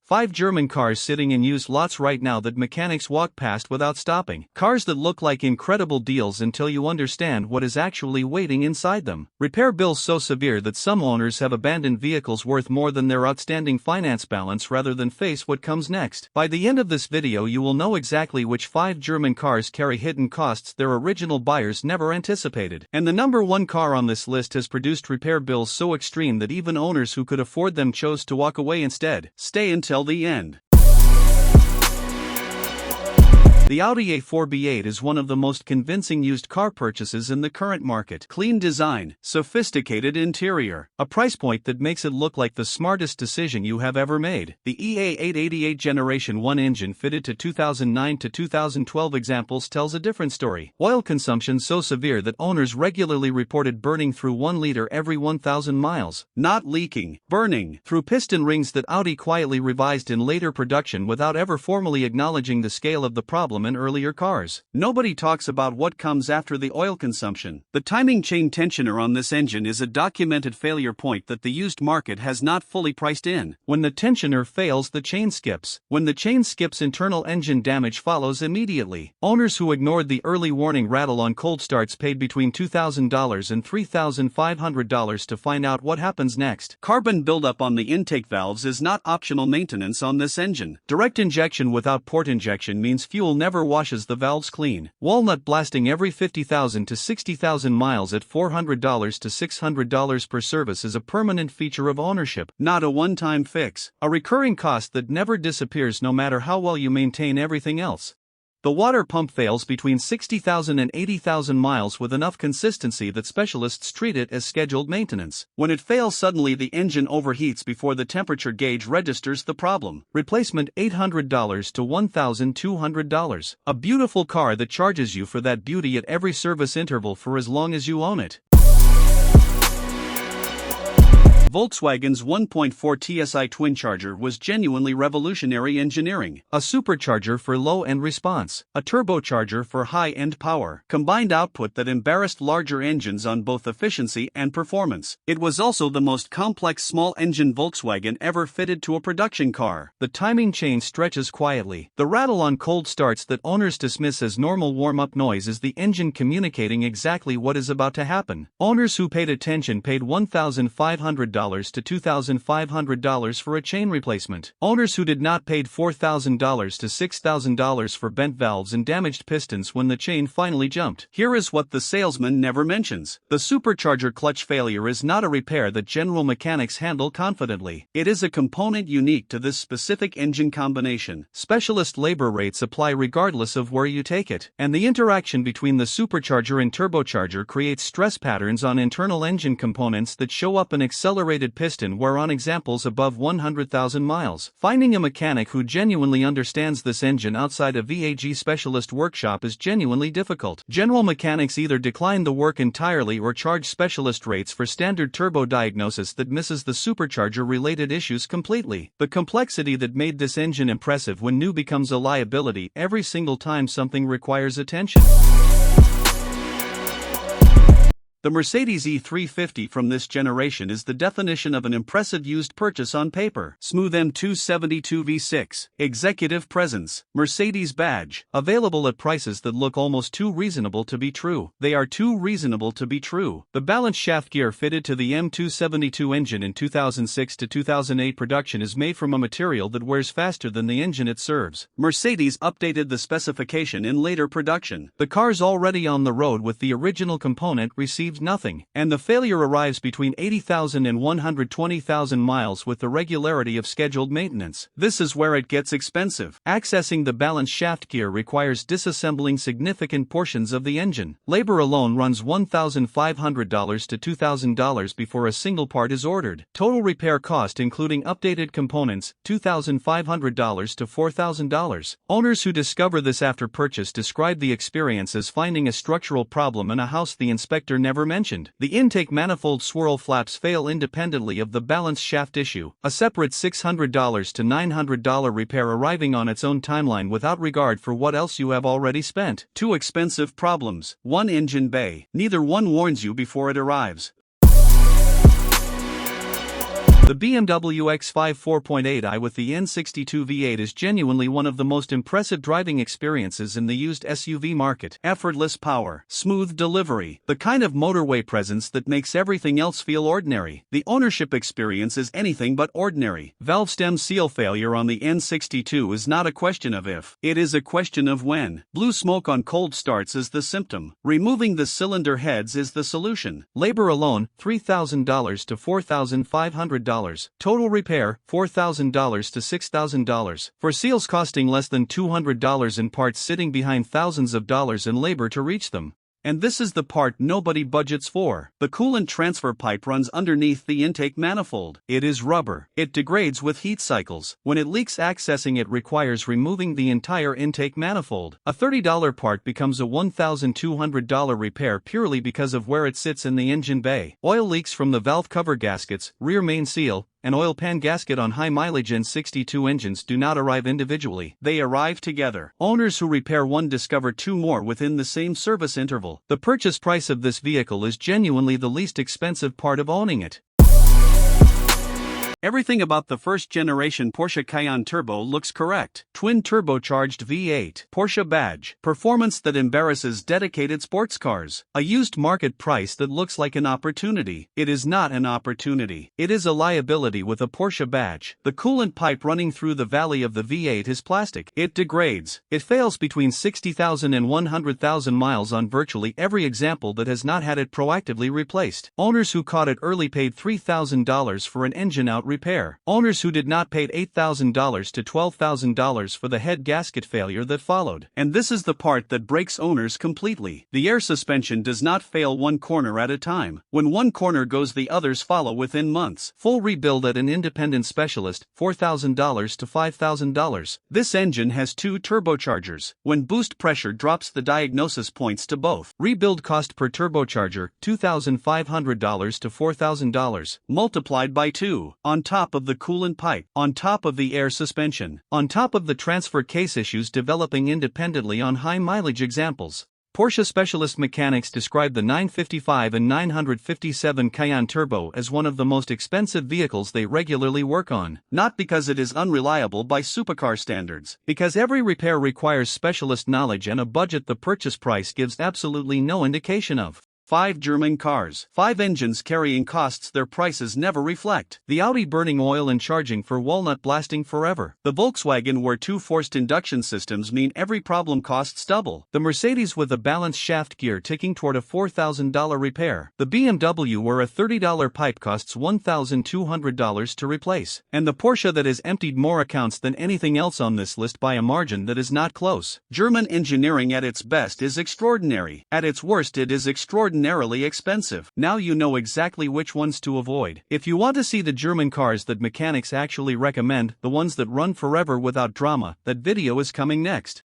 5 German cars sitting in used lots right now that mechanics walk past without stopping. Cars that look like incredible deals until you understand what is actually waiting inside them. Repair bills so severe that some owners have abandoned vehicles worth more than their outstanding finance balance rather than face what comes next. By the end of this video you will know exactly which 5 German cars carry hidden costs their original buyers never anticipated. And the number one car on this list has produced repair bills so extreme that even owners who could afford them chose to walk away instead. Stay until the end. The Audi A4 B8 is one of the most convincing used car purchases in the current market. Clean design, sophisticated interior, a price point that makes it look like the smartest decision you have ever made. The EA888 Generation 1 engine fitted to 2009 to 2012 examples tells a different story. Oil consumption so severe that owners regularly reported burning through 1 liter every 1,000 miles. Not leaking, burning through piston rings that Audi quietly revised in later production without ever formally acknowledging the scale of the problem in earlier cars. Nobody talks about what comes after the oil consumption. The timing chain tensioner on this engine is a documented failure point that the used market has not fully priced in. When the tensioner fails, the chain skips. When the chain skips, internal engine damage follows immediately. Owners who ignored the early warning rattle on cold starts paid between $2,000 and $3,500 to find out what happens next. Carbon buildup on the intake valves is not optional maintenance on this engine. Direct injection without port injection means fuel never washes the valves clean. Walnut blasting every 50,000 to 60,000 miles at $400 to $600 per service is a permanent feature of ownership, not a one-time fix. A recurring cost that never disappears no matter how well you maintain everything else. The water pump fails between 60,000 and 80,000 miles with enough consistency that specialists treat it as scheduled maintenance. When it fails suddenly, the engine overheats before the temperature gauge registers the problem. Replacement $800 to $1,200. A beautiful car that charges you for that beauty at every service interval for as long as you own it. Volkswagen's 1.4 TSI twin-charger was genuinely revolutionary engineering. A supercharger for low-end response, a turbocharger for high-end power. Combined output that embarrassed larger engines on both efficiency and performance. It was also the most complex small-engine Volkswagen ever fitted to a production car. The timing chain stretches quietly. The rattle on cold starts that owners dismiss as normal warm-up noise is the engine communicating exactly what is about to happen. Owners who paid attention paid $1,500 to $2,500 for a chain replacement. Owners who did not paid $4,000 to $6,000 for bent valves and damaged pistons when the chain finally jumped. Here is what the salesman never mentions. The supercharger clutch failure is not a repair that general mechanics handle confidently. It is a component unique to this specific engine combination. Specialist labor rates apply regardless of where you take it. And the interaction between the supercharger and turbocharger creates stress patterns on internal engine components that show up in accelerated piston wear on examples above 100,000 miles. Finding a mechanic who genuinely understands this engine outside a VAG specialist workshop is genuinely difficult. General mechanics either decline the work entirely or charge specialist rates for standard turbo diagnosis that misses the supercharger-related issues completely. The complexity that made this engine impressive when new becomes a liability every single time something requires attention. The Mercedes E350 from this generation is the definition of an impressive used purchase on paper. Smooth M272 V6, executive presence, Mercedes badge, available at prices that look almost too reasonable to be true. They are too reasonable to be true. The balanced shaft gear fitted to the M272 engine in 2006 to 2008 production is made from a material that wears faster than the engine it serves. Mercedes updated the specification in later production. The cars already on the road with the original component received nothing, and the failure arrives between 80,000 and 120,000 miles with the regularity of scheduled maintenance. This is where it gets expensive. Accessing the balanced shaft gear requires disassembling significant portions of the engine. Labor alone runs $1,500 to $2,000 before a single part is ordered. Total repair cost including updated components, $2,500 to $4,000. Owners who discover this after purchase describe the experience as finding a structural problem in a house the inspector never mentioned. The intake manifold swirl flaps fail independently of the balance shaft issue, a separate $600 to $900 repair arriving on its own timeline without regard for what else you have already spent. Two expensive problems, one engine bay. Neither one warns you before it arrives. The BMW X5 4.8i with the N62 V8 is genuinely one of the most impressive driving experiences in the used SUV market. Effortless power, smooth delivery, the kind of motorway presence that makes everything else feel ordinary. The ownership experience is anything but ordinary. Valve stem seal failure on the N62 is not a question of if, it is a question of when. Blue smoke on cold starts is the symptom. Removing the cylinder heads is the solution. Labor alone, $3,000 to $4,500. Total repair, $4,000 to $6,000. For seals costing less than $200 in parts sitting behind thousands of dollars in labor to reach them. And this is the part nobody budgets for. The coolant transfer pipe runs underneath the intake manifold. It is rubber. It degrades with heat cycles. When it leaks, accessing it requires removing the entire intake manifold. A $30 part becomes a $1,200 repair purely because of where it sits in the engine bay. Oil leaks from the valve cover gaskets, rear main seal, and oil pan gasket on high-mileage N62 engines do not arrive individually. They arrive together. Owners who repair one discover two more within the same service interval. The purchase price of this vehicle is genuinely the least expensive part of owning it. Everything about the first-generation Porsche Cayenne Turbo looks correct. Twin turbocharged V8, Porsche badge, performance that embarrasses dedicated sports cars. A used market price that looks like an opportunity. It is not an opportunity. It is a liability with a Porsche badge. The coolant pipe running through the valley of the V8 is plastic. It degrades. It fails between 60,000 and 100,000 miles on virtually every example that has not had it proactively replaced. Owners who caught it early paid $3,000 for an engine-out repair. Owners who did not paid $8,000 to $12,000 for the head gasket failure that followed. And this is the part that breaks owners completely. The air suspension does not fail one corner at a time. When one corner goes, the others follow within months. Full rebuild at an independent specialist, $4,000 to $5,000. This engine has two turbochargers. When boost pressure drops, the diagnosis points to both. Rebuild cost per turbocharger, $2,500 to $4,000, multiplied by 2. On top of the coolant pipe, on top of the air suspension, on top of the transfer case issues developing independently on high-mileage examples. Porsche specialist mechanics describe the 955 and 957 Cayenne Turbo as one of the most expensive vehicles they regularly work on. Not because it is unreliable by supercar standards, because every repair requires specialist knowledge and a budget the purchase price gives absolutely no indication of. 5 German cars. 5 engines carrying costs their prices never reflect. The Audi burning oil and charging for walnut blasting forever. The Volkswagen where 2 forced induction systems mean every problem costs double. The Mercedes with a balanced shaft gear ticking toward a $4,000 repair. The BMW where a $30 pipe costs $1,200 to replace. And the Porsche that has emptied more accounts than anything else on this list by a margin that is not close. German engineering at its best is extraordinary. At its worst, it is extraordinarily expensive. Now you know exactly which ones to avoid. If you want to see the German cars that mechanics actually recommend, the ones that run forever without drama, that video is coming next.